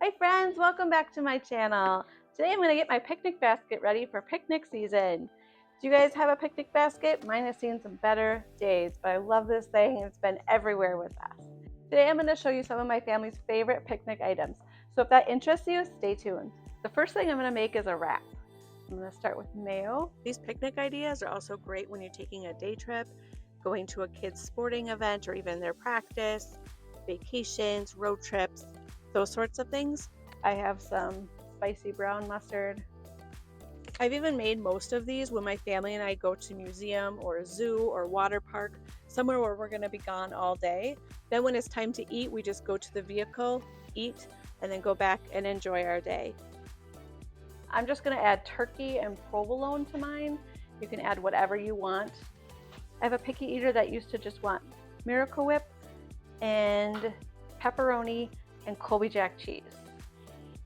Hi friends, welcome back to my channel. Today I'm going to get my picnic basket ready for picnic season. Do you guys have a picnic basket? Mine has seen some better days, but I love this thing. It's been everywhere with us. Today I'm going to show you some of my family's favorite picnic items. So if that interests you, stay tuned. The first thing I'm going to make is a wrap. I'm going to start with mayo. These picnic ideas are also great when you're taking a day trip, going to a kid's sporting event, or even their practice, vacations, road trips, those sorts of things. I have some spicy brown mustard. I've even made most of these when my family and I go to museum or a zoo or water park, somewhere where we're going to be gone all day. Then when it's time to eat, we just go to the vehicle, eat, and then go back and enjoy our day. I'm just going to add turkey and provolone to mine. You can add whatever you want. I have a picky eater that used to just want Miracle Whip and pepperoni and Colby Jack cheese.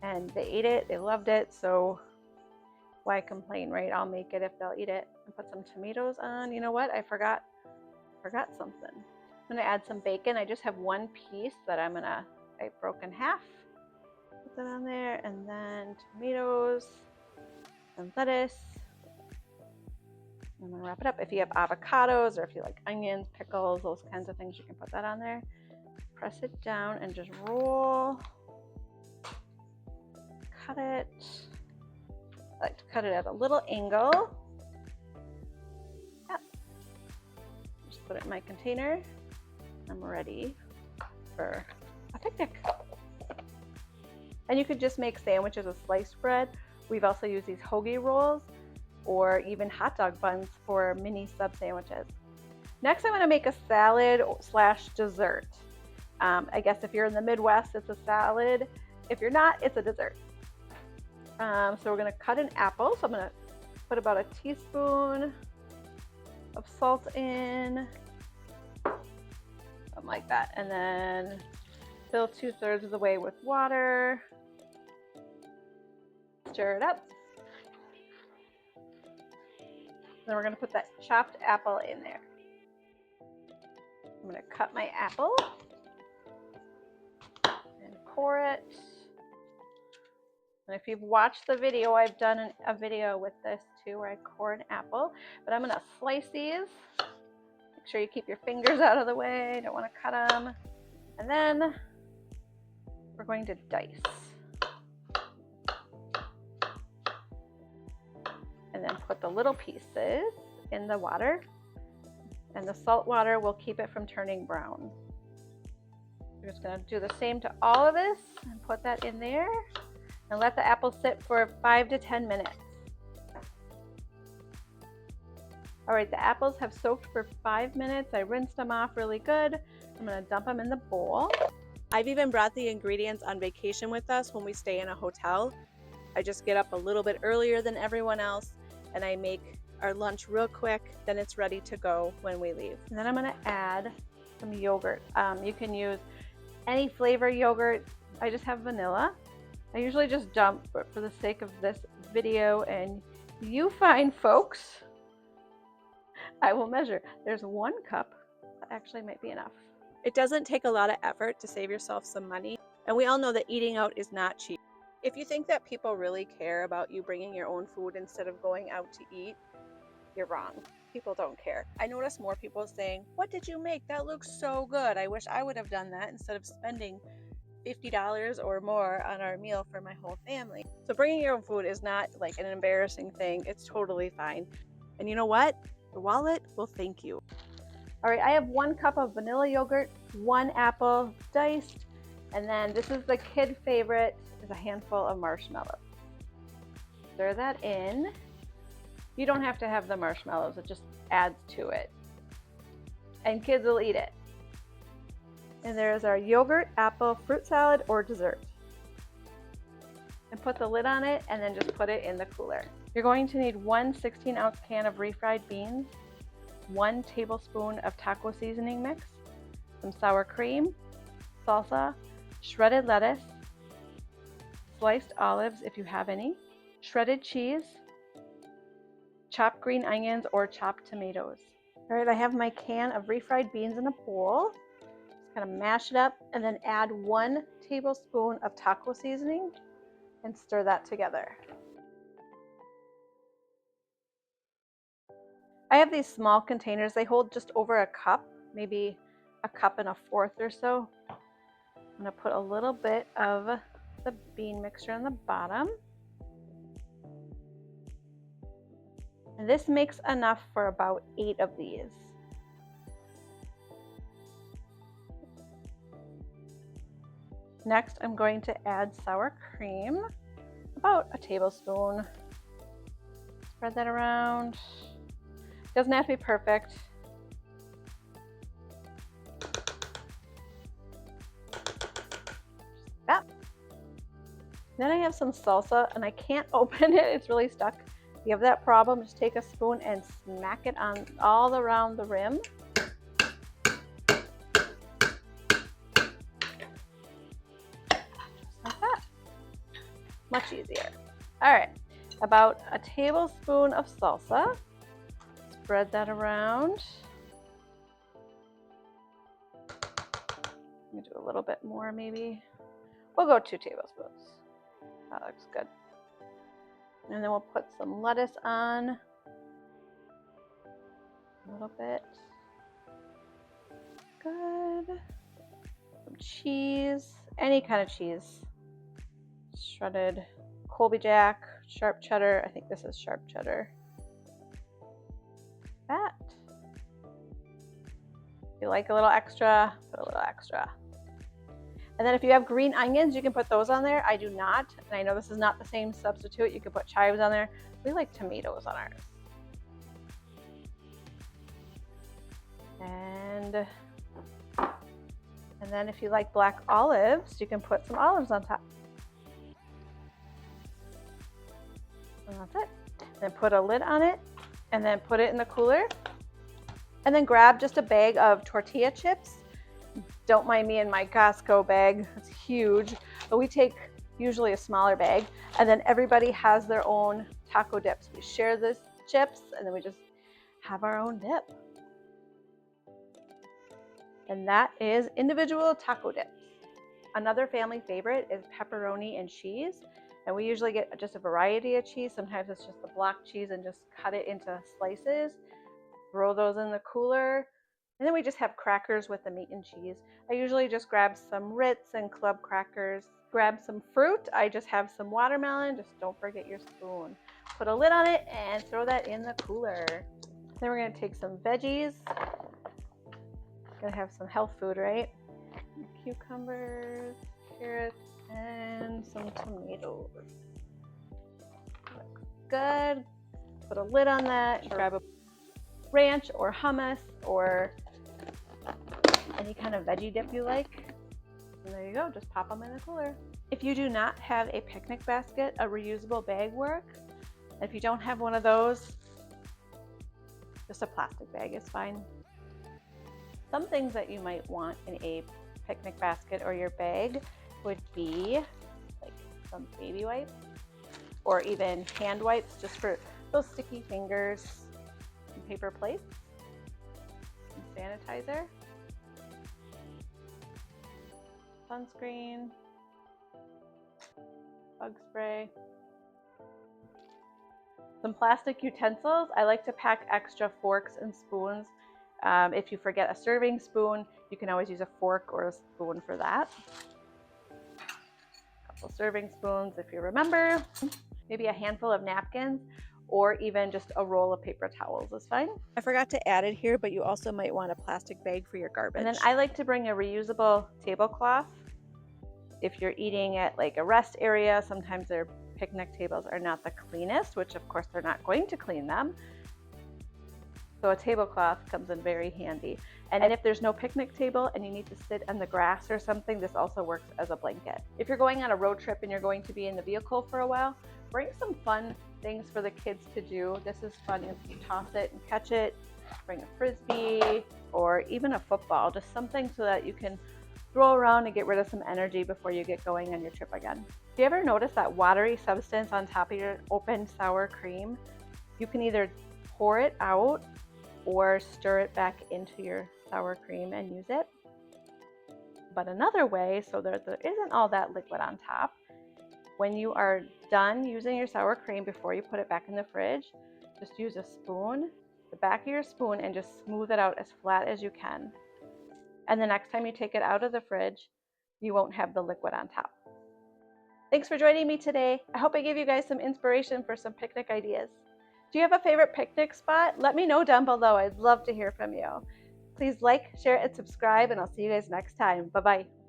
And they ate it, they loved it, so why complain, right? I'll make it if they'll eat it. And put some tomatoes on. You know what? I forgot something. I'm gonna add some bacon. I just have one piece that I broke in half. Put that on there, and then tomatoes and lettuce. I'm gonna wrap it up. If you have avocados or if you like onions, pickles, those kinds of things, you can put that on there. Press it down and just roll. Cut it. I like to cut it at a little angle. Yep. Just put it in my container. I'm ready for a picnic. And you could just make sandwiches with sliced bread. We've also used these hoagie rolls or even hot dog buns for mini sub sandwiches. Next, I'm going to make a salad / dessert. I guess if you're in the Midwest, it's a salad. If you're not, it's a dessert. So we're going to cut an apple. So I'm going to put about a teaspoon of salt in, something like that, and then fill 2/3 of the way with water. Stir it up. Then we're going to put that chopped apple in there. I'm going to cut my apple and core it. And if you've watched the video, I've done a video with this too where I core an apple. But I'm going to slice these. Make sure you keep your fingers out of the way. Don't want to cut them. And then we're going to dice. And then put the little pieces in the water. And the salt water will keep it from turning brown. We're just going to do the same to all of this and put that in there. And let the apple sit for 5 to 10 minutes. All right, the apples have soaked for 5 minutes. I rinsed them off really good. I'm gonna dump them in the bowl. I've even brought the ingredients on vacation with us when we stay in a hotel. I just get up a little bit earlier than everyone else and I make our lunch real quick, then it's ready to go when we leave. And then I'm gonna add some yogurt. You can use any flavor yogurt. I just have vanilla. I usually just dump, but for the sake of this video and you fine folks, I will measure. There's 1 cup. That actually might be enough. It doesn't take a lot of effort to save yourself some money, and we all know that eating out is not cheap. If you think that people really care about you bringing your own food instead of going out to eat, you're wrong. People don't care. I notice more people saying, "What did you make? That looks so good. I wish I would have done that," instead of spending $50 or more on our meal for my whole family. So bringing your own food is not like an embarrassing thing. It's totally fine. And you know what? The wallet will thank you. All right, I have 1 cup of vanilla yogurt, 1 apple diced, and then this is the kid favorite, is a handful of marshmallows. Stir that in. You don't have to have the marshmallows, it just adds to it. And kids will eat it. And there's our yogurt, apple, fruit salad, or dessert. And put the lid on it and then just put it in the cooler. You're going to need 1 16-ounce can of refried beans, 1 tablespoon of taco seasoning mix, some sour cream, salsa, shredded lettuce, sliced olives if you have any, shredded cheese, chopped green onions or chopped tomatoes. All right, I have my can of refried beans in a bowl. Kind of mash it up and then add 1 tablespoon of taco seasoning and stir that together. I have these small containers. They hold just over a cup, maybe a cup and a fourth or so. I'm going to put a little bit of the bean mixture on the bottom. And this makes enough for about 8 of these. Next, I'm going to add sour cream, about a tablespoon. Spread that around. Doesn't have to be perfect. That. Then I have some salsa, and I can't open it. It's really stuck. If you have that problem, just take a spoon and smack it on all around the rim. Like that. Much easier. All right, about a tablespoon of salsa. Spread that around. Let me do a little bit more maybe. We'll go 2 tablespoons. That looks good. And then we'll put some lettuce on. A little bit. Good. Some cheese, any kind of cheese. Shredded Colby Jack, sharp cheddar. I think this is sharp cheddar. That. If you like a little extra, put a little extra. And then if you have green onions, you can put those on there. I do not, and I know this is not the same substitute. You can put chives on there. We like tomatoes on ours. And then if you like black olives, you can put some olives on top. And that's it. Then put a lid on it, and then put it in the cooler. And then grab just a bag of tortilla chips. Don't mind me in my Costco bag. It's huge, but we take usually a smaller bag, and then everybody has their own taco dips. We share this chips, and then we just have our own dip. And that is individual taco dips. Another family favorite is pepperoni and cheese, and we usually get just a variety of cheese. Sometimes it's just the block cheese and just cut it into slices. Throw those in the cooler. And then we just have crackers with the meat and cheese. I usually just grab some Ritz and club crackers. Grab some fruit. I just have some watermelon. Just don't forget your spoon. Put a lid on it and throw that in the cooler. Then we're going to take some veggies. Gonna have some health food, right? Cucumbers, carrots, and some tomatoes. Looks good. Put a lid on that. Grab a ranch or hummus or any kind of veggie dip you like. And there you go, just pop them in the cooler. If you do not have a picnic basket, a reusable bag works. If you don't have one of those, just a plastic bag is fine. Some things that you might want in a picnic basket or your bag would be like some baby wipes or even hand wipes just for those sticky fingers, some paper plates, some sanitizer, sunscreen, bug spray, some plastic utensils. I like to pack extra forks and spoons. If you forget a serving spoon, you can always use a fork or a spoon for that. A couple serving spoons if you remember. Maybe a handful of napkins or even just a roll of paper towels is fine. I forgot to add it here, but you also might want a plastic bag for your garbage. And then I like to bring a reusable tablecloth. If you're eating at like a rest area, sometimes their picnic tables are not the cleanest, which of course they're not going to clean them. So a tablecloth comes in very handy. And if there's no picnic table and you need to sit on the grass or something, this also works as a blanket. If you're going on a road trip and you're going to be in the vehicle for a while, bring some fun things for the kids to do. This is fun. You toss it and catch it, bring a Frisbee or even a football, just something so that you can throw around and get rid of some energy before you get going on your trip again. Do you ever notice that watery substance on top of your open sour cream? You can either pour it out or stir it back into your sour cream and use it. But another way, so that there isn't all that liquid on top, when you are done using your sour cream, before you put it back in the fridge, just use a spoon, the back of your spoon, and just smooth it out as flat as you can. And the next time you take it out of the fridge, you won't have the liquid on top. Thanks for joining me today. I hope I gave you guys some inspiration for some picnic ideas. Do you have a favorite picnic spot? Let me know down below. I'd love to hear from you. Please like, share, and subscribe, and I'll see you guys next time. Bye-bye.